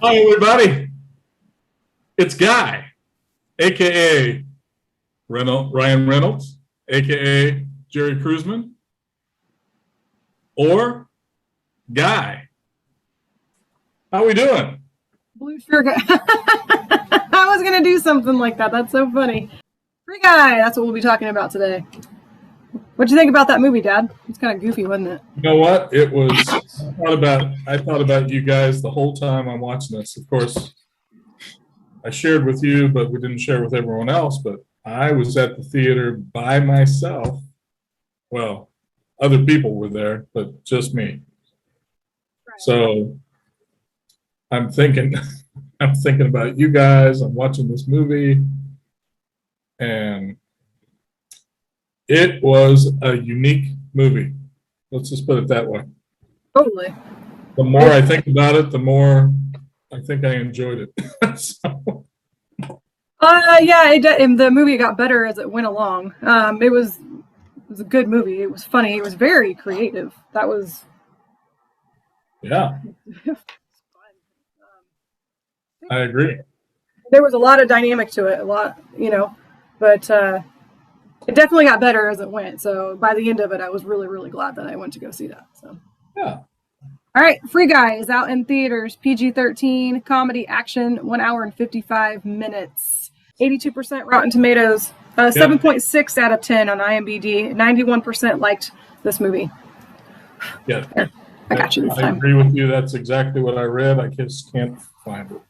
Hi, everybody. It's Guy, aka Ryan Reynolds, aka Jerry Cruzman, or Guy. How we doing? Blue sugar. I was gonna do something like that. That's so funny. Free Guy. That's what we'll be talking about today. What'd you think about that movie, Dad? It's kind of goofy, wasn't it? You know what? It was. I thought about you guys the whole time I'm watching this. Of course, I shared with you, but we didn't share with everyone else. But I was at the theater by myself. Well, other people were there, but just me. So I'm thinking, I'm thinking about you guys. I'm watching this movie, and it was a unique movie. Let's just put it that way. Totally. The more I think about it, the more I think I enjoyed it. So, Yeah. The movie got better as it went along. It was a good movie. It was funny. It was very creative. That was yeah, fun. I agree. There was a lot of dynamic to it. But it definitely got better as it went. So by the end of it, I was really, really glad that I went to go see that. So. Yeah. All right, Free Guy is out in theaters. PG-13, comedy, action, 1 hour and 55 minutes. 82% Rotten Tomatoes, 7.6 out of 10 on IMDb. 91% liked this movie. Yeah. There, I got you this time. I agree with you. That's exactly what I read. I just can't find it.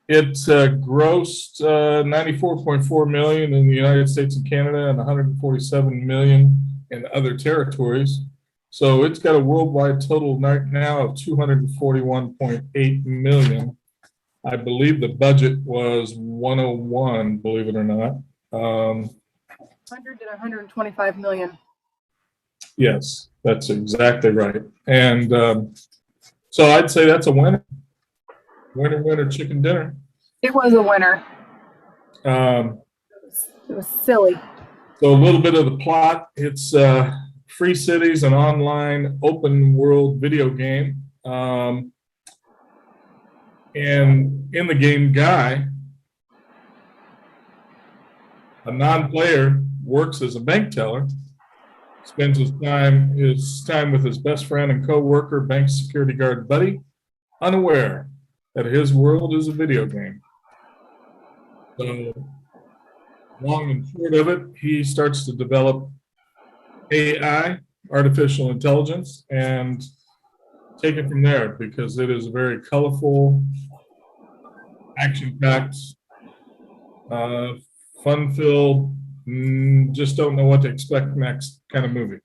It's grossed $94.4 million in the United States and Canada and $147 million in other territories. So it's got a worldwide total right now of $241.8 million. I believe the budget was 101, believe it or not. 100 to 125 million. Yes, that's exactly right. And so I'd say that's a winner. Winner, winner, chicken dinner. It was a winner. It was silly. So a little bit of the plot. It's Free Cities, an online open world video game. And in the game, Guy, a non-player, works as a bank teller, spends his time with his best friend and co-worker, bank security guard Buddy, unaware that his world is a video game. So, long and short of it, he starts to develop AI, artificial intelligence, and take it from there because it is a very colorful, action-packed, fun-filled, just don't know what to expect next kind of movie.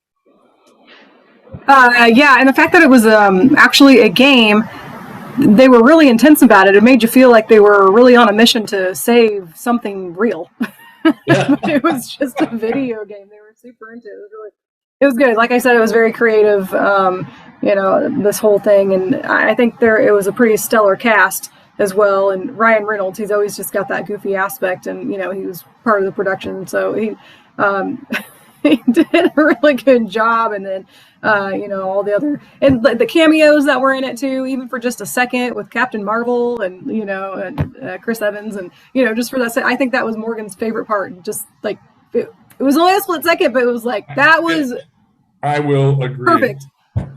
Yeah, and the fact that it was actually a game, they were really intense about it. It made you feel like they were really on a mission to save something real. Yeah. It was just a video game. They were super into it. It was good. Like I said, it was very creative. This whole thing, and I think it was a pretty stellar cast as well. And Ryan Reynolds, he's always just got that goofy aspect, and he was part of the production, so he he did a really good job. And then all the other and the cameos that were in it too, even for just a second with Captain Marvel and and Chris Evans, and just for that. I think that was Morgan's favorite part. Just like it was only a split second, but it was like that was. I will agree. Perfect.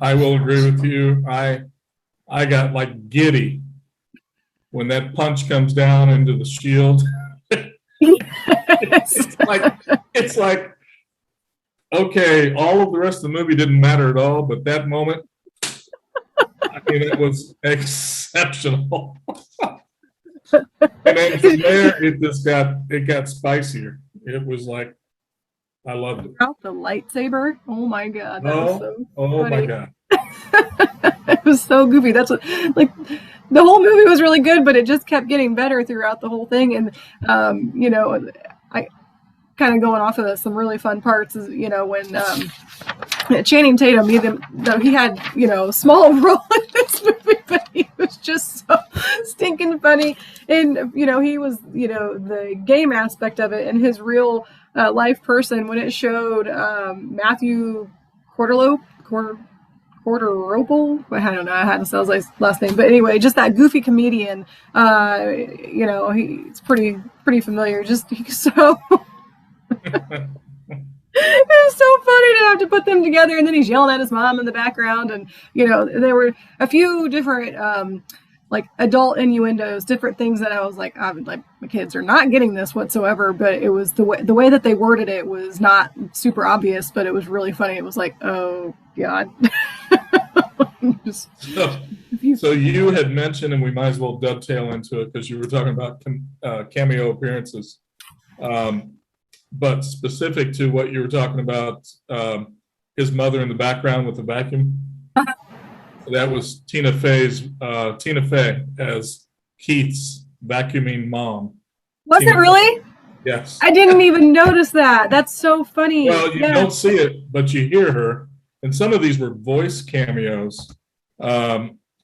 I will agree with you. I got like giddy when that punch comes down into the shield. it's like okay, all of the rest of the movie didn't matter at all, but that moment, I mean, it was exceptional. And then from there, it got spicier. It was like, I loved it. The lightsaber. Oh my god. That was so funny. My god. It was so goofy. That's what, like, the whole movie was really good, but it just kept getting better throughout the whole thing. And I kind of going off of some really fun parts is when Channing Tatum, he had a small role in this movie, but he was just so stinking funny. And he was the game aspect of it, and his real life person when it showed Matthew Porter Roble. I don't know how to spell his last name, but anyway, just that goofy comedian. He's pretty familiar. Just he's so. It was so funny to have to put them together, and then he's yelling at his mom in the background, and there were a few different like adult innuendos, different things that I was like, my kids are not getting this whatsoever. But it was the way that they worded it was not super obvious, but it was really funny. It was like, oh God. So you had mentioned, and we might as well dovetail into it because you were talking about cameo appearances. But specific to what you were talking about, his mother in the background with the vacuum. That was Tina Fey as Keith's vacuuming mom. Was it really? Yes. I didn't even notice that. That's so funny. Well, you don't see it, but you hear her. And some of these were voice cameos.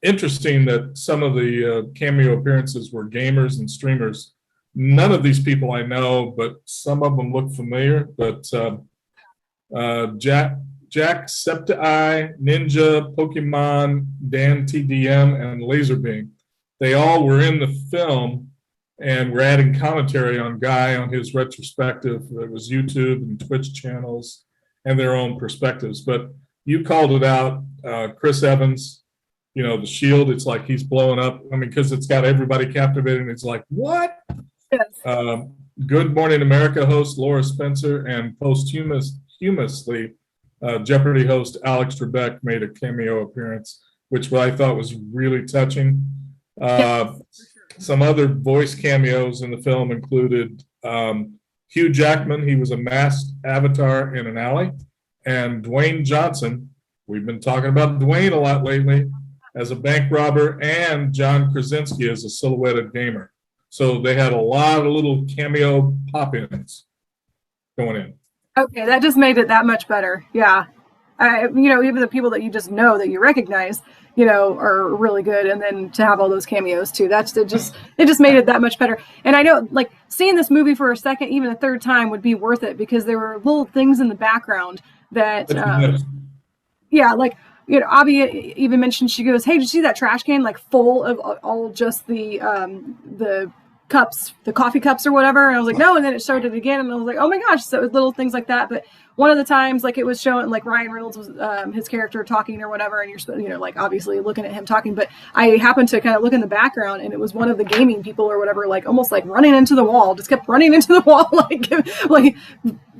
Interesting that some of the cameo appearances were gamers and streamers. None of these people I know, but some of them look familiar. But Jacksepticeye, Ninja, Pokemon, Dan TDM, and Laserbeam, they all were in the film and were adding commentary on Guy on his retrospective. It was YouTube and Twitch channels and their own perspectives. But you called it out, Chris Evans, the shield, it's like he's blowing up. I mean, because it's got everybody captivated. It's like, what? Yes. Good Morning America host Laura Spencer and posthumously Jeopardy host Alex Trebek made a cameo appearance, which I thought was really touching. Some other voice cameos in the film included Hugh Jackman. He was a masked avatar in an alley. And Dwayne Johnson, we've been talking about Dwayne a lot lately, as a bank robber, and John Krasinski as a silhouetted gamer. So they had a lot of little cameo pop-ins going in. Okay, that just made it that much better. Yeah. Even the people that you just know that you recognize, are really good. And then to have all those cameos too, it just made it that much better. And I know, like, seeing this movie for a second, even a third time, would be worth it because there were little things in the background that, Abby even mentioned, she goes, "Hey, did you see that trash can, like, full of all just the cups, the coffee cups or whatever?" And I was like, no. And then it started again, and I was like, oh my gosh. So it was little things like that. But one of the times, like, it was showing, like, Ryan Reynolds was his character talking or whatever, and you're like, obviously looking at him talking. But I happened to kind of look in the background, and it was one of the gaming people or whatever, like, almost like running into the wall, just kept running into the wall, like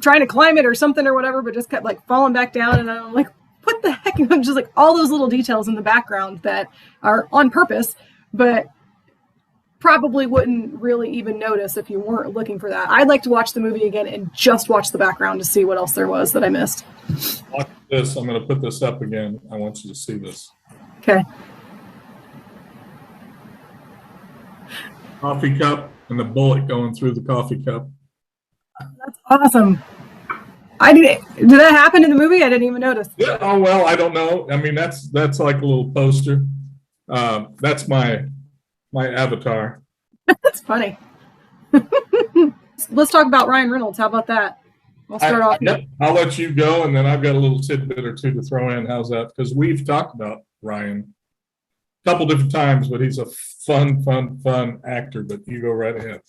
trying to climb it or something or whatever, but just kept, like, falling back down. And I'm like, what the heck? And I'm just like, all those little details in the background that are on purpose, but probably wouldn't really even notice if you weren't looking for that. I'd like to watch the movie again and just watch the background to see what else there was that I missed. Watch this. I'm going to put this up again. I want you to see this. Okay. Coffee cup and the bullet going through the coffee cup. That's awesome. Did that happen in the movie? I didn't even notice. Yeah. Oh, well, I don't know. I mean, that's like a little poster. That's my avatar. That's funny. Let's talk about Ryan Reynolds. How about that? I'll start off. Yep. I'll let you go, and then I've got a little tidbit or two to throw in. How's that? Because we've talked about Ryan a couple different times, but he's a fun actor. But you go right ahead.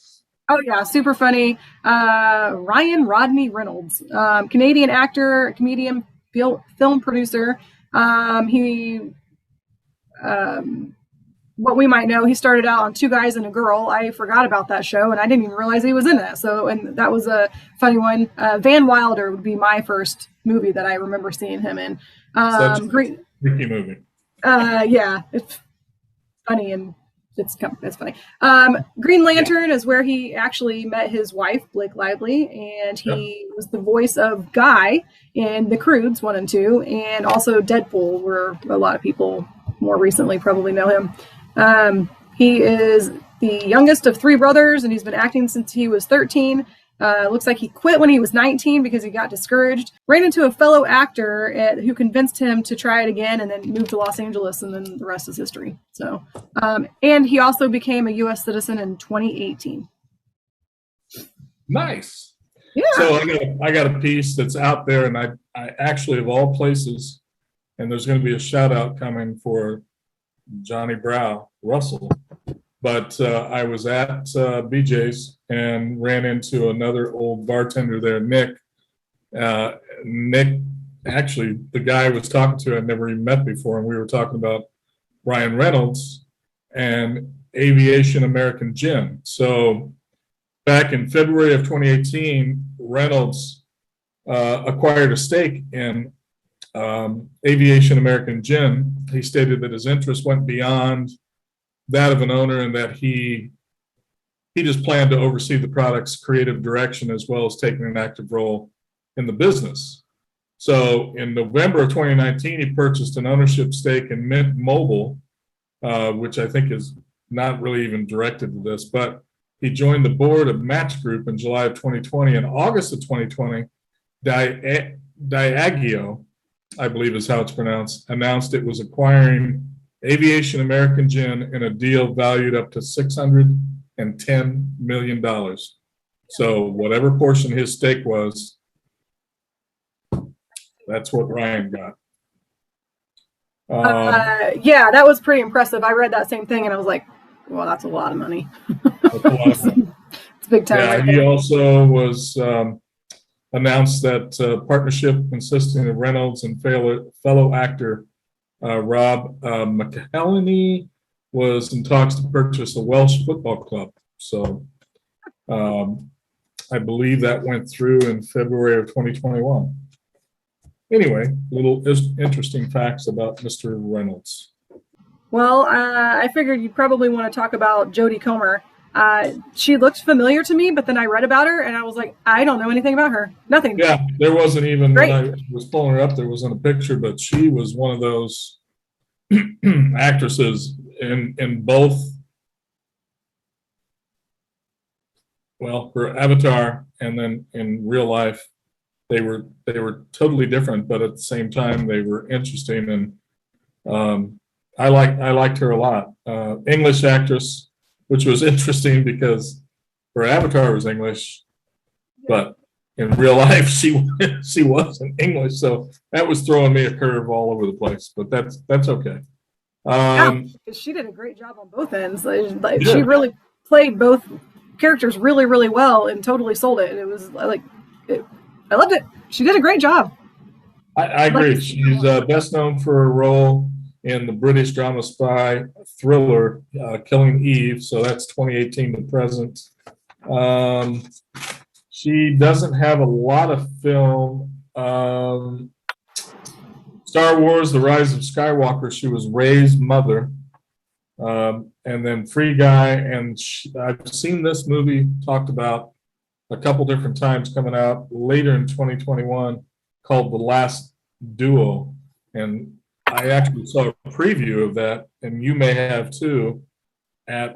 Oh yeah, super funny. Ryan Rodney Reynolds, Canadian actor, comedian, film producer. What we might know, he started out on Two Guys and a Girl. I forgot about that show, and I didn't even realize he was in that. So, and that was a funny one. Van Wilder would be my first movie that I remember seeing him in. Such a freaky movie. Yeah, it's funny and it's funny. Green Lantern is where he actually met his wife, Blake Lively, and he was the voice of Guy in The Croods 1 and 2, and also Deadpool, where a lot of people more recently probably know him. He is the youngest of 3 brothers, and he's been acting since he was 13. Looks like he quit when he was 19 because he got discouraged. Ran into a fellow actor who convinced him to try it again, and then moved to Los Angeles, and then the rest is history. So, and he also became a U.S. citizen in 2018. Nice. Yeah. So I got a piece that's out there, and I actually, of all places, and there's going to be a shout out coming for Johnny Russell. But I was at BJ's and ran into another old bartender there, Nick. Nick, actually, the guy I was talking to, I'd never even met before, and we were talking about Ryan Reynolds and Aviation American Gin. So back in February of 2018, Reynolds acquired a stake in Aviation American Gin. He stated that his interest went beyond that of an owner and that he just planned to oversee the product's creative direction as well as taking an active role in the business. So in November of 2019, he purchased an ownership stake in Mint Mobile, which I think is not really even directed to this, but he joined the board of Match Group in July of 2020. In August of 2020, Diageo, I believe is how it's pronounced, announced it was acquiring Aviation American Gin in a deal valued up to $610 million. So whatever portion his stake was, that's what Ryan got. Yeah, that was pretty impressive. I read that same thing and I was like, well, that's a lot of money. That's a lot of money. It's big time. Yeah, he also was announced that partnership consisting of Reynolds and fellow actor Rob McElhenney was in talks to purchase a Welsh football club. So I believe that went through in February of 2021. Anyway, little interesting facts about Mr. Reynolds. Well, I figured you'd probably want to talk about Jodie Comer. She looked familiar to me, but then I read about her and I was like, I don't know anything about her. Nothing. Yeah, there wasn't even, Great. when I was pulling her up, there wasn't a picture, but she was one of those actresses in both, well, for Avatar and then in real life, they were totally different, but at the same time, they were interesting. And I liked her a lot. English actress, which was interesting because her avatar was English, but in real life she wasn't English. So that was throwing me a curve all over the place. But that's okay. Yeah, she did a great job on both ends. Like, she really played both characters really, really well and totally sold it. It was like, I loved it. She did a great job. I agree. She's best known for her role in the British drama spy thriller Killing Eve. So that's 2018 to present. She doesn't have a lot of film. Star Wars: The Rise of Skywalker, she was Rey's mother. And then Free Guy, and I've seen this movie talked about a couple different times coming out later in 2021 called The Last Duel. And I actually saw a preview of that, and you may have too, at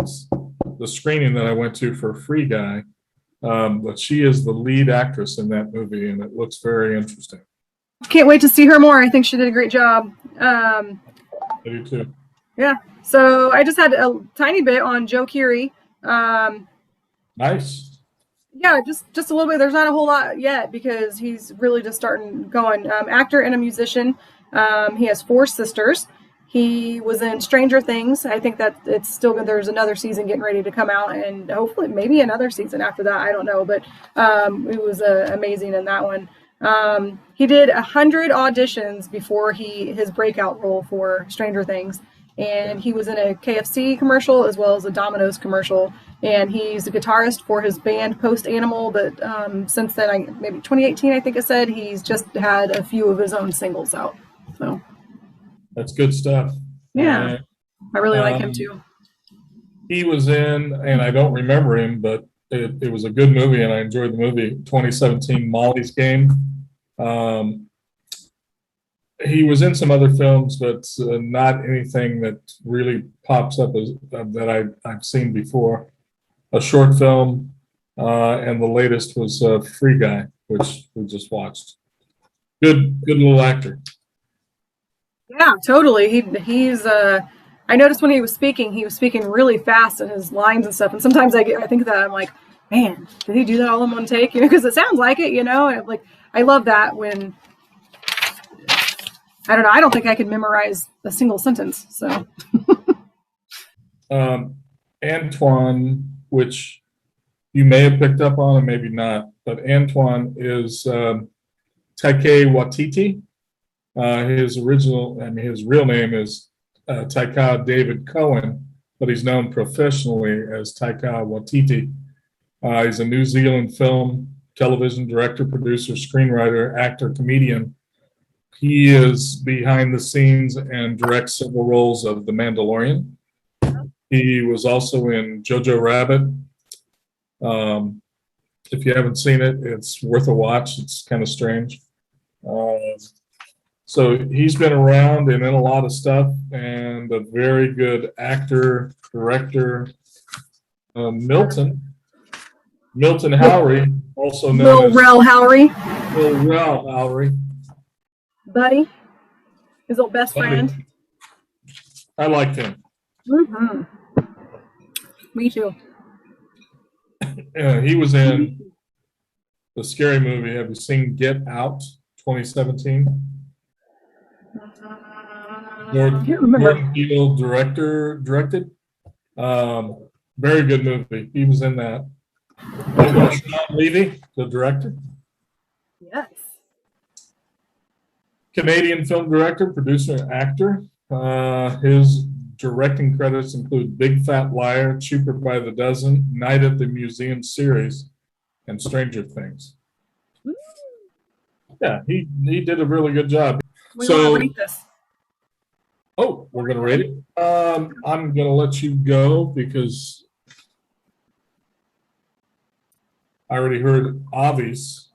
the screening that I went to for Free Guy. But she is the lead actress in that movie, and it looks very interesting. Can't wait to see her more. I think she did a great job. I do too. Yeah. So I just had a tiny bit on Joe Keery. Nice. Yeah, just a little bit. There's not a whole lot yet because he's really just starting going. Actor and a musician. He has 4 sisters. He was in Stranger Things. I think that it's still good. There's another season getting ready to come out, and hopefully maybe another season after that. I don't know, but it was amazing in that one. He did 100 auditions before his breakout role for Stranger Things. And he was in a KFC commercial as well as a Domino's commercial. And he's a guitarist for his band Post Animal. But since then, maybe 2018, I think it said, he's just had a few of his own singles out. So that's good stuff. Yeah, I really like him too. He was in, and I don't remember him, but it was a good movie, and I enjoyed the movie. 2017 Molly's Game. He was in some other films, but not anything that really pops up that I've seen before. A short film, and the latest was Free Guy, which we just watched. Good little actor. Yeah, totally. He's. I noticed when he was speaking really fast in his lines and stuff. And sometimes I think of that, I'm like, man, did he do that all in one take? Because it sounds like it. And like, I love that when I don't know. I don't think I could memorize a single sentence. So Antoine, which you may have picked up on and maybe not, but Antoine is Taika Waititi. His real name is Taika David Cohen, but he's known professionally as Taika Waititi. He's a New Zealand film, television director, producer, screenwriter, actor, comedian. He is behind the scenes and directs several roles of The Mandalorian. He was also in Jojo Rabbit. If you haven't seen it, it's worth a watch. It's kind of strange. So he's been around and in a lot of stuff, and a very good actor, director. Milton Howry, also known as Rel Howery, Will Rel Howry. buddy, his old best friend. I liked him. Mm-hmm. Me too. He was in the scary movie. Have you seen Get Out 2017? Jordan Peele directed. Very good movie. He was in that. Sean Levy, the director. Yes. Canadian film director, producer, and actor. His directing credits include Big Fat Liar, Cheaper by the Dozen, Night at the Museum series, and Stranger Things. Yeah, he did a really good job. We want to rate this. Oh, we're going to rate it? I'm going to let you go because I already heard Avi's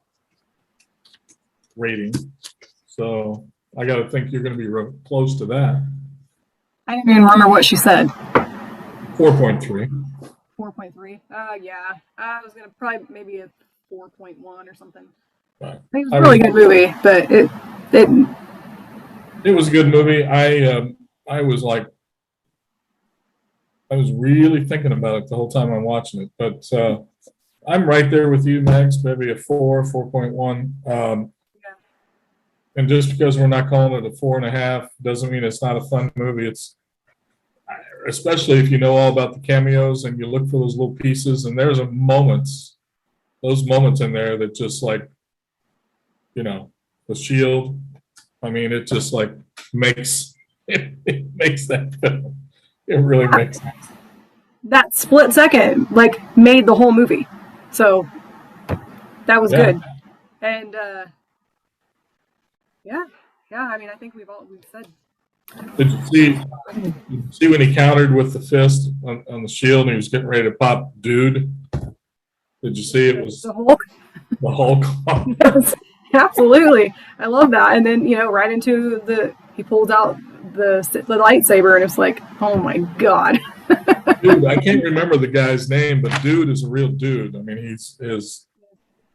rating. So I got to think you're going to be close to that. I didn't even remember what she said. 4.3. 4.3. Yeah. I was going to probably maybe a 4.1 or something. Right. I think it was a really good movie, but it was a good movie. I was really thinking about it the whole time I'm watching it. But I'm right there with you, Max. Maybe a 4.1. yeah. And just because we're not calling it a 4.5 doesn't mean it's not a fun movie. It's especially if you know all about the cameos and you look for those little pieces. And there's those moments in there that just like, the shield. I mean, it just like makes that film. It really makes sense. That split second like made the whole movie. So that was good. And yeah. I mean, I think we've said. Did you see when he countered with the fist on the shield and he was getting ready to pop dude? Did you see it was the Hulk? The Hulk. Yes, absolutely. I love that. And then, right into he pulls out the lightsaber and it's like, oh my God. Dude, I can't remember the guy's name, but dude is a real dude. I mean,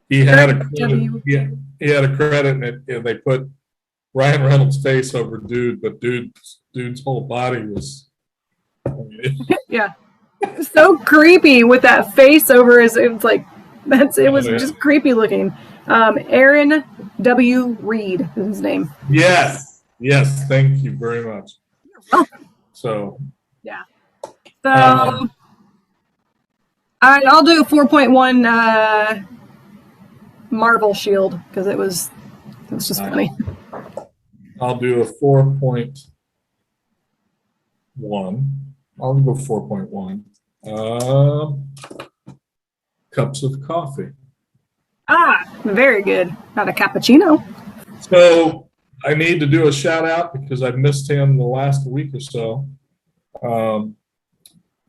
he had a credit and they put Ryan Reynolds' face over dude, but dude's whole body was. Yeah. So creepy with that face over his. It was like it was just creepy looking. Aaron W. Reed is his name. Yes. Thank you very much. You're welcome. So. Yeah. So I'll do a 4.1 Marvel Shield because it was just funny. I'll do a 4.1. I'll go 4.1. Cups of coffee. Very good. Not a cappuccino. So I need to do a shout out because I missed him the last week or so.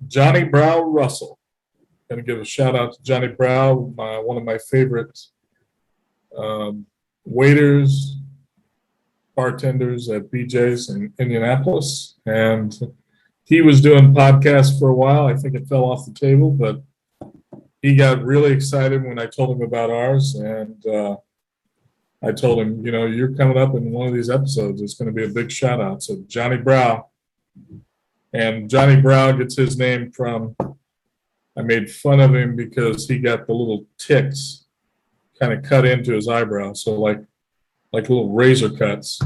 Johnny Brow Russell. Going to give a shout out to Johnny Brow, one of my favorite waiters, bartenders at BJ's in Indianapolis. And he was doing podcasts for a while. I think it fell off the table, but he got really excited when I told him about ours. And I told him, you're coming up in one of these episodes. It's going to be a big shout out. So Johnny Brow. And Johnny Brow gets his name from, I made fun of him because he got the little ticks kind of cut into his eyebrow. So like little razor cuts.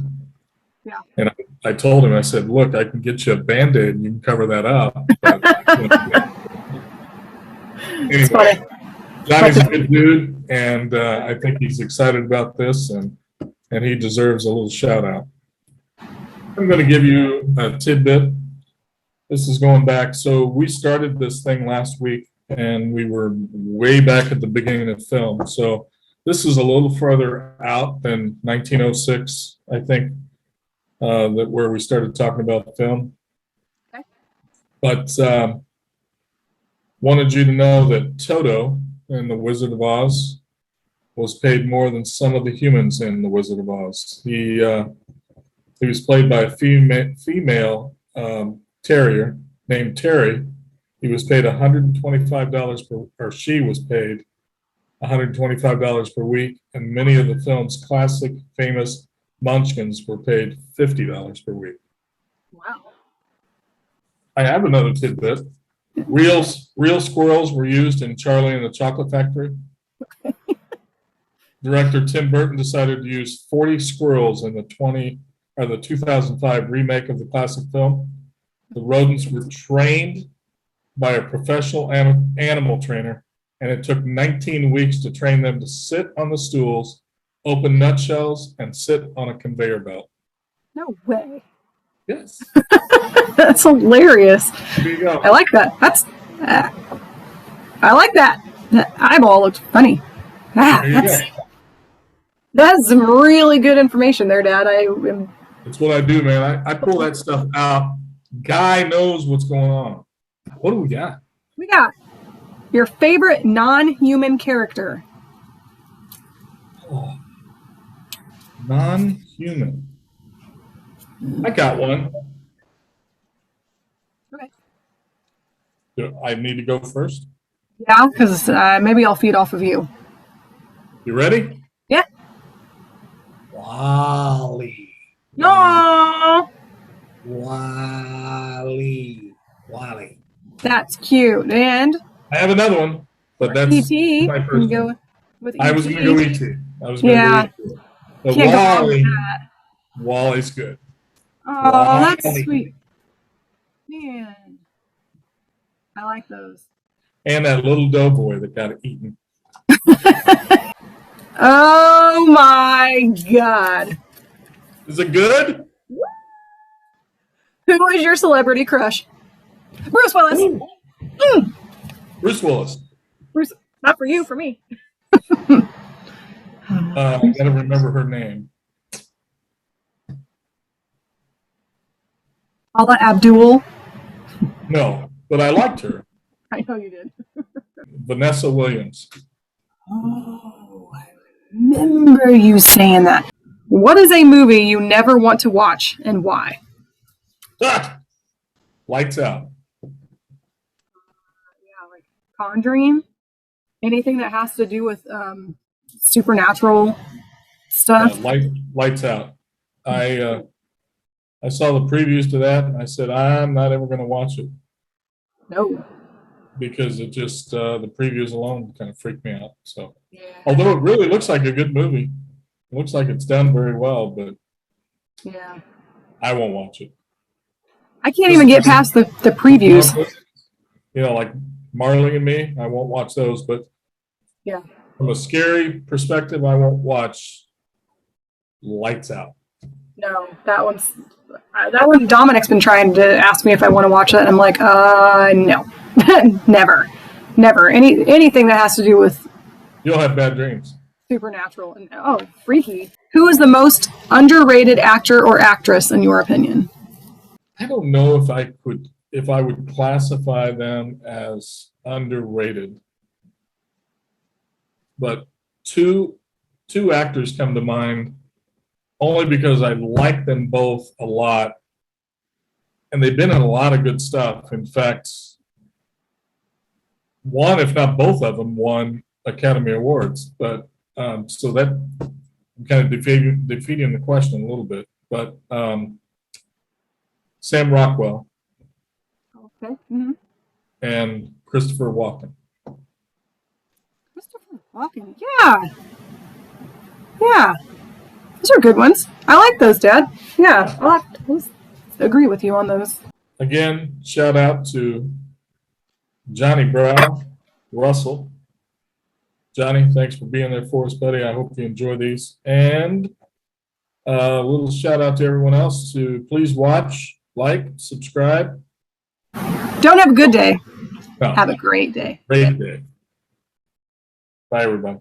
Yeah. And I told him, I said, look, I can get you a Band-Aid and you can cover that up. But I said, look, I can get you a Band-Aid and you can cover that up. But It's funny. anyway, Johnny's a good dude, and I think he's excited about this, and he deserves a little shout out. I'm going to give you a tidbit. This is going back. So we started this thing last week, and we were way back at the beginning of film. So this is a little further out than 1906, I think, that where we started talking about film. Okay. But wanted you to know that Toto in The Wizard of Oz was paid more than some of the humans in The Wizard of Oz. He was played by a female terrier named Terry. He was paid $125 per, or she was paid $125 per week, and many of the film's classic, famous munchkins were paid $50 per week. Wow. I have another tidbit. Real squirrels were used in Charlie and the Chocolate Factory. Director Tim Burton decided to use 40 squirrels in the 2005 remake of the classic film. The rodents were trained by a professional animal trainer, and it took 19 weeks to train them to sit on the stools, open nutshells, and sit on a conveyor belt. No way. Yes. That's hilarious. There you go. I like that. I like that. That eyeball looks funny. That's some really good information there, Dad. That's what I do, man. I pull that stuff out. Guy knows what's going on. What do we got? We got your favorite non-human character. Oh, non-human. I got one. Okay. Do I need to go first? Yeah, because maybe I'll feed off of you. You ready? Yeah. Wally. No. Wally. That's cute. And I have another one, but that's E.T. my first one. I was going to go E.T. Yeah. But Can't go wrong with that. Wally's good. Oh, Wally. that's sweet. Man. I like those. And that little doughboy that got eaten. Oh my God. Is it good? Who is your celebrity crush? Bruce Willis. Mm. Bruce Willis. Bruce, not for you, for me. I gotta remember her name. Paula Abdul. No, but I liked her. I know you did. Vanessa Williams. Oh, I remember you saying that. What is a movie you never want to watch and why? Lights Out. Yeah, like Conjuring. Anything that has to do with supernatural stuff. Lights Out. I saw the previews to that, and I said I'm not ever going to watch it. No. Because it just the previews alone kind of freaked me out. So, Yeah. although it really looks like a good movie, it looks like it's done very well, but Yeah. I won't watch it. I can't even get past the previews. You know, like Marley and Me, I won't watch those. But Yeah. from a scary perspective, I won't watch Lights Out. No, that one. Dominic's been trying to ask me if I want to watch that, and I'm like, no, never. Anything that has to do with You'll have bad dreams. supernatural and freaky. Who is the most underrated actor or actress in your opinion? I don't know if I would classify them as underrated, but two actors come to mind only because I like them both a lot, and they've been in a lot of good stuff. In fact, one, if not both of them, won Academy Awards. But so that kind of defeating the question a little bit. But Sam Rockwell. Okay. Mm-hmm. And Christopher Walken. Christopher Walken. Yeah. Those are good ones. I like those, Dad. Yeah, I'll agree with you on those. Again, shout out to Johnny Brow, Russell. Johnny, thanks for being there for us, buddy. I hope you enjoy these. And a little shout out to everyone else to please watch, like, subscribe. Don't have a good day. No, Have a great day. great day. Bye, everybody.